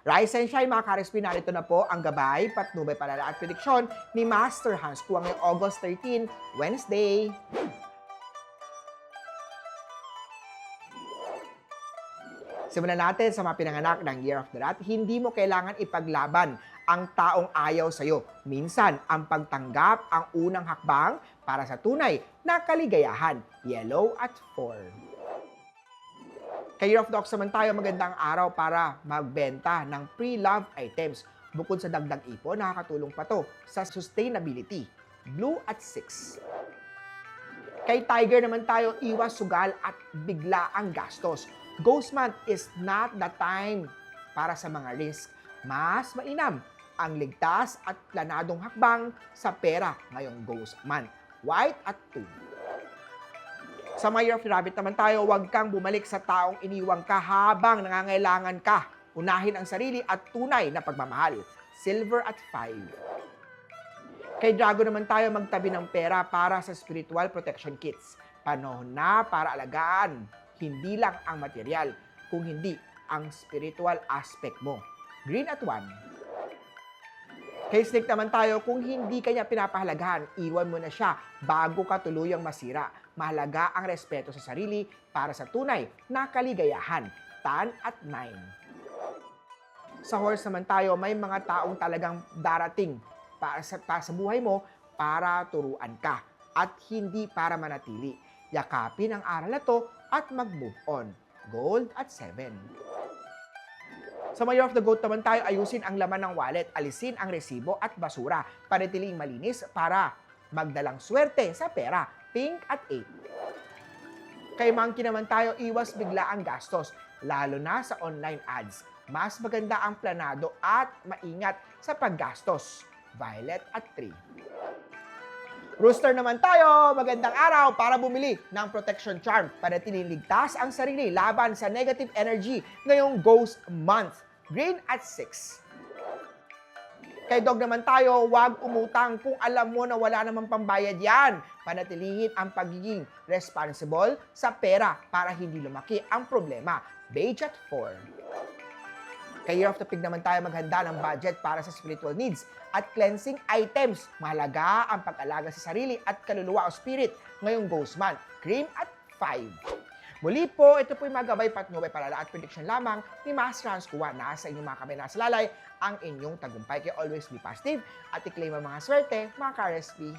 Rise and shine mga ka-RSP, narito na po ang gabay, patnubay, palala at prediksyon ni Master Hans Kua ngayong August 13, Wednesday. Simulan natin sa mga pinanganak ng Year of the Rat. Hindi mo kailangan ipaglaban ang taong ayaw sa'yo. Minsan, ang pagtanggap ang unang hakbang para sa tunay na kaligayahan. Yellow at 4. Kay Year of the Ox naman tayo, magandang araw para magbenta ng pre-love items. Bukod sa dagdag ipon, nakakatulong pa to sa sustainability. Blue at 6. Kay Tiger naman tayo, iwas sugal at bigla ang gastos. Ghost month is not the time para sa mga risk. Mas mainam ang ligtas at planadong hakbang sa pera ngayong Ghost month. White at 2. Sa mga Year of the Rabbit naman tayo, huwag kang bumalik sa taong iniwang ka habang nangangailangan ka. Unahin ang sarili at tunay na pagmamahal. Silver at 5. Kay Drago naman tayo, magtabi ng pera para sa spiritual protection kits. Panahon na para alagaan, hindi lang ang material, kung hindi ang spiritual aspect mo. Green at 1. Kay Snake naman tayo, kung hindi kanya pinapahalagahan, iwan mo na siya bago ka tuluyang masira. Mahalaga ang respeto sa sarili para sa tunay na kaligayahan. Tan at 9. Sa horse naman tayo, may mga taong talagang darating para sa buhay mo para turuan ka at hindi para manatili. Yakapin ang aral na to at mag-move on. Gold at 7. Sa Year of the Goat naman tayo, ayusin ang laman ng wallet, alisin ang resibo at basura, panatiling malinis para magdalang swerte sa pera. Pink at 8. Kay Monkey naman tayo, iwas bigla ang gastos, lalo na sa online ads. Mas maganda ang planado at maingat sa paggastos. Violet at 3. Rooster naman tayo, magandang araw para bumili ng protection charm para ligtas ang sarili laban sa negative energy ngayong Ghost Month. Green at 6. Kay Dog naman tayo, huwag umutang kung alam mo na wala namang pambayad yan. Panatilihin ang pagiging responsible sa pera para hindi lumaki ang problema. Beige at 4. Kay Year of the Pig naman tayo, maghanda ng budget para sa spiritual needs at cleansing items. Mahalaga ang pag-alaga sa sarili at kaluluwa o spirit ngayong Ghost Month. Cream at 5. Muli po, ito po yung mga gabay, patnubay, palala at prediction lamang ni Master Hans Kua. Nasa inyong mga kamay, nasa lalay ang inyong tagumpay. Kaya always be positive at i-claim ang mga swerte, mga ka-RSP.